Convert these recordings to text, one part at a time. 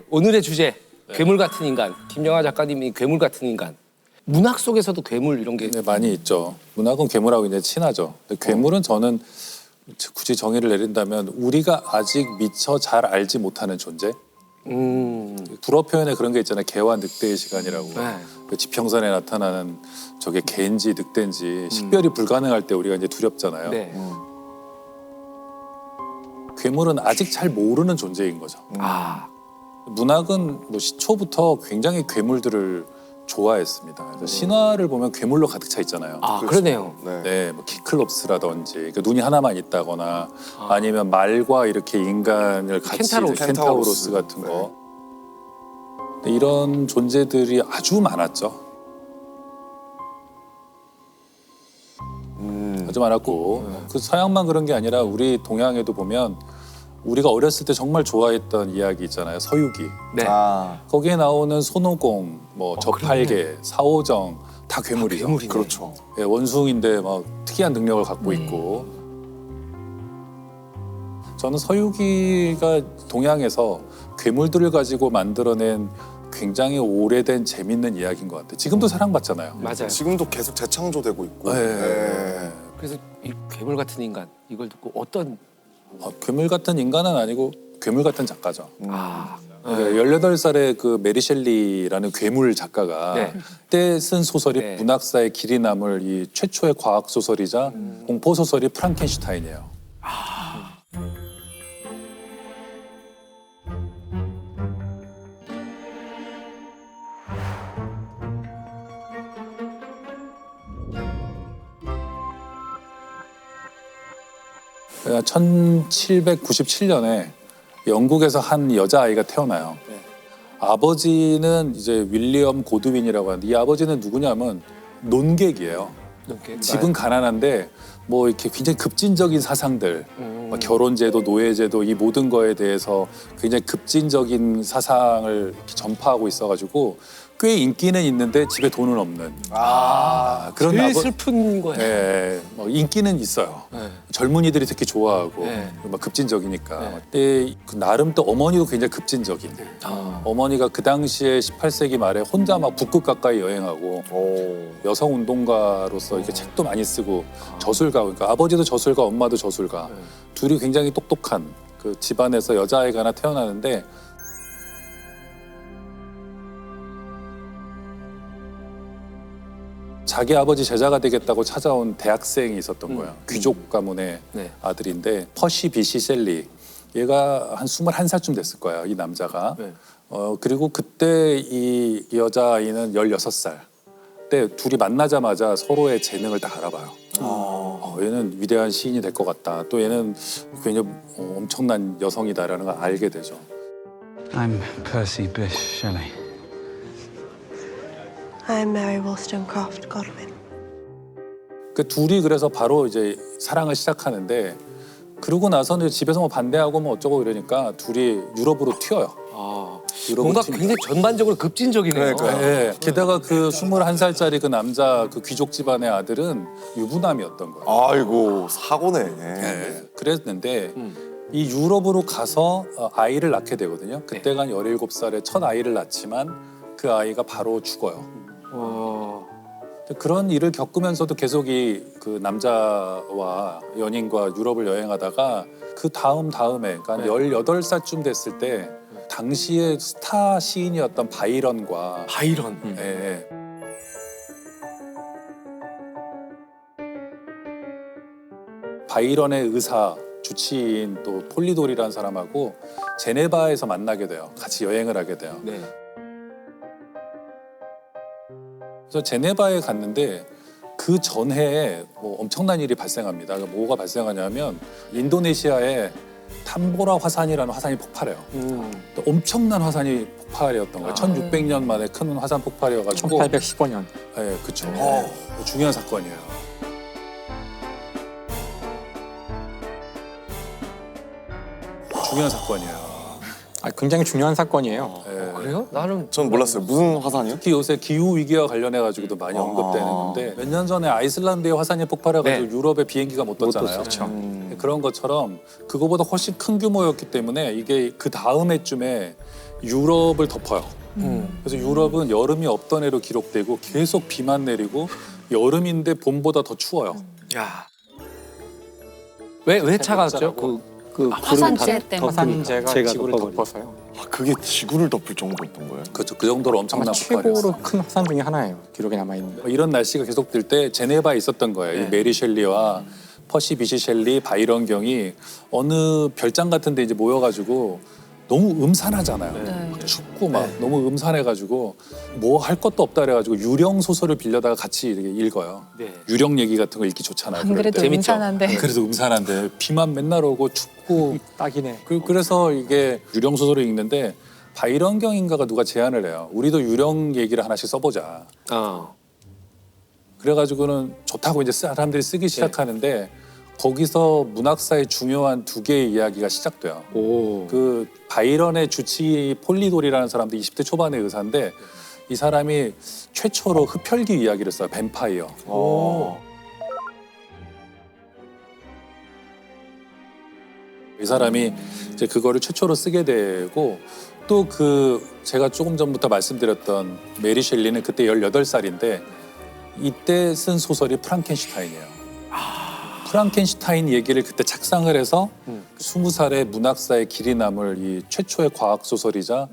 오늘의 주제 괴물 같은 인간. 김영하 작가님이 괴물 같은 인간. 문학 속에서도 괴물 이런 게 네, 많이 있죠. 문학은 괴물하고 이제 친하죠. 근데 괴물은 저는 굳이 정의를 내린다면 우리가 아직 미처 잘 알지 못하는 존재. 불어 표현에 그런 게 있잖아요. 개와 늑대의 시간이라고. 네. 그 지평선에 나타나는 저게 개인지 늑대인지 식별이 불가능할 때 우리가 이제 두렵잖아요. 네. 괴물은 아직 잘 모르는 존재인 거죠. 아, 문학은 뭐 시초부터 굉장히 괴물들을 좋아했습니다. 그래서 신화를 보면 괴물로 가득 차 있잖아요. 그러네요. 네, 뭐 키클롭스라든지 그러니까 눈이 하나만 있다거나 아니면 말과 이렇게 인간을 같이 켄타우로스 같은 거. 네, 이런 존재들이 아주 많았죠. 아주 많았고 그 서양만 그런 게 아니라 우리 동양에도 보면 우리가 어렸을 때 정말 좋아했던 이야기 있잖아요. 서유기. 네. 거기에 나오는 손오공, 뭐 저팔계, 사오정 다 괴물이죠. 괴물이네. 그렇죠. 예, 원숭인데 막 특이한 능력을 갖고 있고. 저는 서유기가 동양에서 괴물들을 가지고 만들어낸 굉장히 오래된 재밌는 이야기인 것 같아요. 지금도 사랑받잖아요. 맞아요. 지금도 계속 재창조되고 있고. 네. 그래서 이 괴물 같은 인간 이걸 듣고 어떤 괴물 같은 인간은 아니고 괴물 같은 작가죠. 아, 18살의 그 메리 셸리라는 괴물 작가가 네. 그때 쓴 소설이 네. 문학사에 길이 남을 이 최초의 과학 소설이자 공포 소설이 프랑켄슈타인이에요. 그러니까 1797년에 영국에서 한 여자아이가 태어나요. 아버지는 이제 윌리엄 고드윈이라고 하는데 이 아버지는 누구냐면 논객이에요. 집은 가난한데 뭐 이렇게 굉장히 급진적인 사상들, 막 결혼제도, 노예제도 이 모든 거에 대해서 굉장히 급진적인 사상을 이렇게 전파하고 있어가지고 꽤 인기는 있는데 집에 돈은 없는 그런 제일 슬픈 거예요. 예, 뭐 인기는 있어요. 네. 젊은이들이 특히 좋아하고 네. 막 급진적이니까. 네. 근데 그 나름 또 어머니도 굉장히 급진적인. 어머니가 그 당시에 18세기 말에 혼자 막 북극 가까이 여행하고 여성 운동가로서 이렇게 책도 많이 쓰고 저술가, 그러니까 아버지도 저술가, 엄마도 저술가. 둘이 굉장히 똑똑한 그 집안에서 여자아이가 하나 태어나는데 자기 아버지 제자가 되겠다고 찾아온 대학생이 있었던 거예요. 귀족 가문의 네. 아들인데 퍼시 비시 셀리. 얘가 한 21살쯤 됐을 거예요. 이 남자가. 네. 그리고 그때 이 여자아이는 16살. 그때 둘이 만나자마자 서로의 재능을 다 알아봐요. 얘는 위대한 시인이 될 것 같다. 또 얘는 굉장히 엄청난 여성이다라는 걸 알게 되죠. I'm Percy Bysshe Shelley. I'm Mary Wollstonecraft Godwin. 그 둘이 그래서 바로 이제 사랑을 시작하는데 그러고 나서는 집에서 뭐 반대하고 뭐 어쩌고 이러니까 둘이 유럽으로 튀어요. 유럽으로 뭔가 튀니까. 굉장히 전반적으로 급진적이네요. 네. 게다가 그 21살짜리 그 남자 그 귀족 집안의 아들은 유부남이었던 거예요. 아이고 사고네. 네. 그랬는데 이 유럽으로 가서 아이를 낳게 되거든요. 그때가 한 17살에 첫 아이를 낳지만 그 아이가 바로 죽어요. 그런 일을 겪으면서도 계속 그 남자와 연인과 유럽을 여행하다가 그 다음에 그러니까 한 18살쯤 됐을 때 당시의 스타 시인이었던 바이런과 바이런. 예. 바이런의 의사 주치인 또 폴리돌이라는 사람하고 제네바에서 만나게 돼요. 같이 여행을 하게 돼요. 네. 그래서 제네바에 갔는데 그 전해에 뭐 엄청난 일이 발생합니다. 그러니까 뭐가 발생하냐면 인도네시아에 탐보라 화산이라는 화산이 폭발해요. 또 엄청난 화산이 폭발이었던 거예요. 1600년 만에 큰 화산 폭발이어가지고 1815년. 네, 그렇죠. 중요한 사건이에요. 중요한 사건이에요. 굉장히 중요한 사건이에요. 예. 그래요? 나는 전 몰랐어요. 무슨 화산이요? 특히 요새 기후 위기와 관련해가지고도 많이 언급되는 건데 몇 년 전에 아이슬란드의 화산이 폭발해가지고 네. 유럽에 비행기가 못 떴잖아요. 떴었죠. 그런 것처럼 그거보다 훨씬 큰 규모였기 때문에 이게 그 다음 해쯤에 유럽을 덮어요. 그래서 유럽은 여름이 없던 해로 기록되고 계속 비만 내리고 여름인데 봄보다 더 추워요. 야. 왜 차가웠죠? 그 화산재 때문에. 화산재가 제가 지구를 덮어버린. 덮어서요. 아, 그게 지구를 덮을 정도였던 거예요? 그렇죠. 그 정도로 아마 엄청난 폭발이었어요. 최고로 큰 화산 중에 하나예요. 기록에 남아 있는. 이런 날씨가 계속될 때 제네바에 있었던 거예요. 이 메리 셸리와 퍼시 비시 셸리, 바이런 경이 어느 별장 같은 데 이제 모여가지고 너무 음산하잖아요. 춥고 막 너무 음산해가지고 뭐 할 것도 없다 그래가지고 유령 소설을 빌려다가 같이 이렇게 읽어요. 네. 유령 얘기 같은 거 읽기 좋잖아요. 안 그럴 그래도 때. 음산한데. 그래도 음산한데 비만 맨날 오고 춥고 딱이네. 그래서 이게 유령 소설을 읽는데 바이런 경인가가 누가 제안을 해요. 우리도 유령 얘기를 하나씩 써보자. 그래가지고는 좋다고 이제 사람들이 쓰기 시작하는데 거기서 문학사의 중요한 두 개의 이야기가 시작돼요. 오. 그 바이런의 주치 폴리돌이라는 사람도 20대 초반의 의사인데 이 사람이 최초로 흡혈귀 이야기를 써요. 뱀파이어. 이 사람이 이제 그거를 최초로 쓰게 되고 또 그 제가 조금 전부터 말씀드렸던 메리 셸리는 그때 18살인데 이때 쓴 소설이 프랑켄슈타인이에요. 프랑켄슈타인 얘기를 그때 착상을 해서 20살의 문학사의 길이 남을 이 최초의 과학 소설이자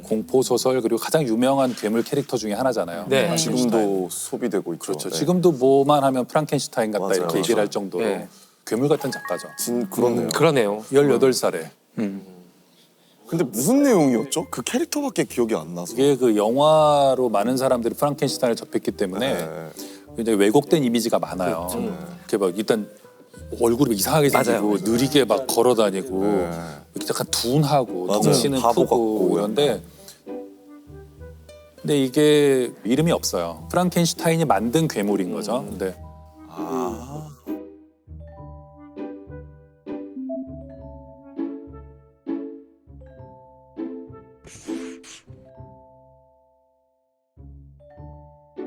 공포 소설 그리고 가장 유명한 괴물 캐릭터 중에 하나잖아요. 네. 프랑켄슈타인. 지금도 소비되고 있죠. 그렇죠. 네. 지금도 뭐만 하면 프랑켄슈타인 같다 맞아요. 이렇게 얘기를 할 정도로 네. 괴물 같은 작가죠. 그렇네요. 그러네요. 18살에. 근데 무슨 내용이었죠? 그 캐릭터밖에 기억이 안 나서. 이게 그 영화로 많은 사람들이 프랑켄슈타인을 접했기 때문에 네. 굉장히 왜곡된 이미지가 많아요. 이렇게 막 일단 얼굴이 이상하게 생기고 맞아요. 느리게 막 걸어다니고 네. 이렇게 약간 둔하고 맞아요. 덩치는 바보 크고 같고 그런데 근데 이게 이름이 없어요. 프랑켄슈타인이 만든 괴물인 거죠. 근데 아.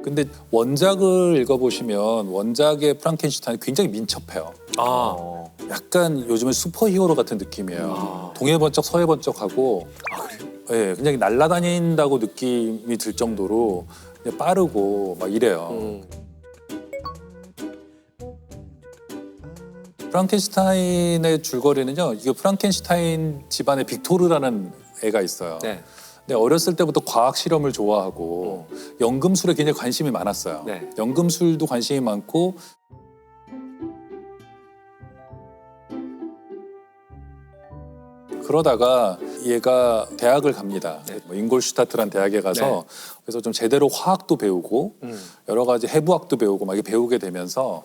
근데 원작을 읽어보시면 원작의 프랑켄슈타인이 굉장히 민첩해요. 약간 요즘은 슈퍼히어로 같은 느낌이에요. 동해번쩍 서해번쩍하고 예, 그냥 날아다닌다고 느낌이 들 정도로 그냥 빠르고 막 이래요. 프랑켄슈타인의 줄거리는요. 이게 프랑켄슈타인 집안에 빅토르라는 애가 있어요. 네. 근데 어렸을 때부터 과학 실험을 좋아하고 연금술에 굉장히 관심이 많았어요. 네. 연금술도 관심이 많고 그러다가 얘가 대학을 갑니다. 뭐 잉골슈타트라는 대학에 가서 네. 그래서 좀 제대로 화학도 배우고 여러 가지 해부학도 배우고 막 이렇게 배우게 되면서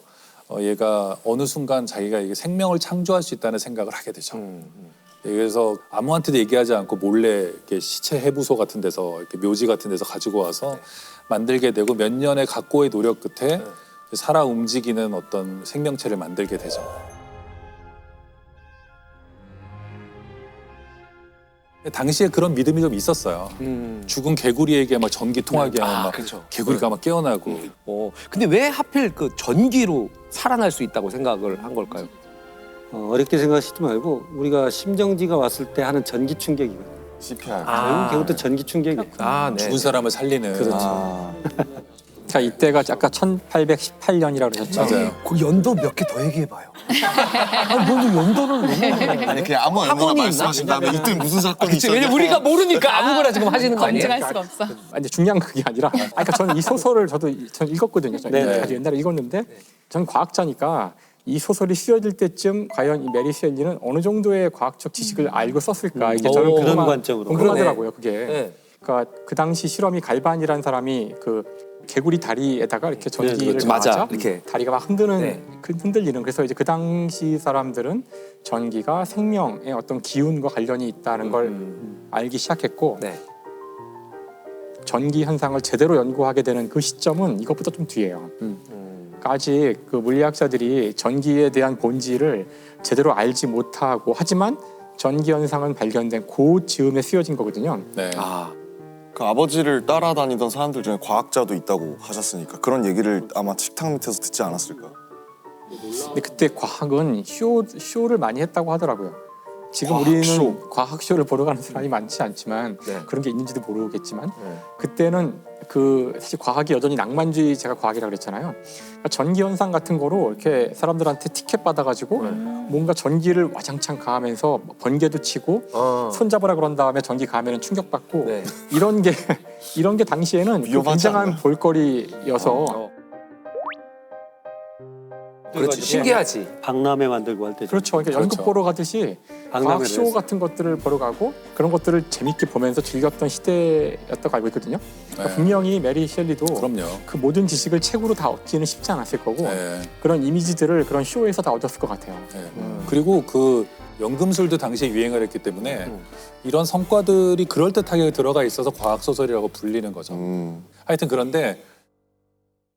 얘가 어느 순간 자기가 이게 생명을 창조할 수 있다는 생각을 하게 되죠. 그래서 아무한테도 얘기하지 않고 몰래 이렇게 시체 해부소 같은 데서 이렇게 묘지 같은 데서 가지고 와서 만들게 되고 몇 년의 각고의 노력 끝에 살아 움직이는 어떤 생명체를 만들게 되죠. 당시에 그런 믿음이 좀 있었어요. 죽은 개구리에게 막 전기 통하게 하면 막 그렇죠. 개구리가 막 깨어나고. 근데 왜 하필 그 전기로 살아날 수 있다고 생각을 한 걸까요? 어렵게 생각하시지 말고 우리가 심정지가 왔을 때 하는 전기 충격이거든요. CPR. 결국도 전기 충격이에요. 네. 죽은 사람을 살리는. 그렇죠. 아. 자, 이때가 아까 1818년이라고 그러셨죠? 맞아요. 그 연도 몇 개 더 얘기해봐요. 아니, 너도 연도를 너무. 아니 그냥 아무 연도나 학원이 말씀하신 다음에 이때 무슨 사건이 그치, 있었냐. 왜냐면 우리가 모르니까 아무거나 지금 하시는 거 아니에요? 검증할 수가 없어. 근데 중요한 그게 아니라 그러니까 저는 이 소설을 저는 읽었거든요. 네. 아주 옛날에 읽었는데 저는 과학자니까 이 소설이 쓰여질 때쯤 과연 이 메리 셸리는 어느 정도의 과학적 지식을 알고 썼을까 이게 저는 그런 관점으로. 궁금하더라고요. 그게. 네. 그러니까 그 당시 실험이 갈반이라는 사람이 그 개구리 다리에다가 이렇게 전기를 그렇죠. 맞아. 가하죠. 이렇게. 다리가 막 흔들리는. 그래서 이제 그 당시 사람들은 전기가 생명의 어떤 기운과 관련이 있다는 걸 알기 시작했고 네. 전기 현상을 제대로 연구하게 되는 그 시점은 이것보다 좀 뒤에요. 그러니까 아직 그 물리학자들이 전기에 대한 본질을 제대로 알지 못하고 하지만 전기 현상은 발견된 그 즈음에 쓰여진 거거든요. 네. 그 아버지를 따라다니던 사람들 중에 과학자도 있다고 하셨으니까 그런 얘기를 아마 식탁 밑에서 듣지 않았을까. 근데 그때 과학은 쇼를 많이 했다고 하더라고요. 지금 우리는 과학 쇼를 보러 가는 사람이 많지 않지만 네. 그런 게 있는지도 모르겠지만 네. 그때는 사실 과학이 여전히 낭만주의 제가 과학이라고 그랬잖아요. 그러니까 전기 현상 같은 거로 이렇게 사람들한테 티켓 받아가지고 뭔가 전기를 와장창 가하면서 번개도 치고 손잡으라 그런 다음에 전기 가하면 충격받고 네. 이런 게 당시에는 위험하지 굉장한 않나요? 볼거리여서 그렇지. 신기하지. 박람회 만들고 할 때. 그렇죠. 그러니까 연극 그렇죠. 보러 가듯이 과학 박람회를 쇼 했어요. 같은 것들을 보러 가고 그런 것들을 재밌게 보면서 즐겼던 시대였다고 알고 있거든요. 그러니까 네. 분명히 메리 셸리도 그럼요. 그 모든 지식을 책으로 다 얻기는 쉽지 않았을 거고 네. 그런 이미지들을 그런 쇼에서 다 얻었을 것 같아요. 네. 그리고 그 연금술도 당시에 유행을 했기 때문에 이런 성과들이 그럴듯하게 들어가 있어서 과학 소설이라고 불리는 거죠. 하여튼 그런데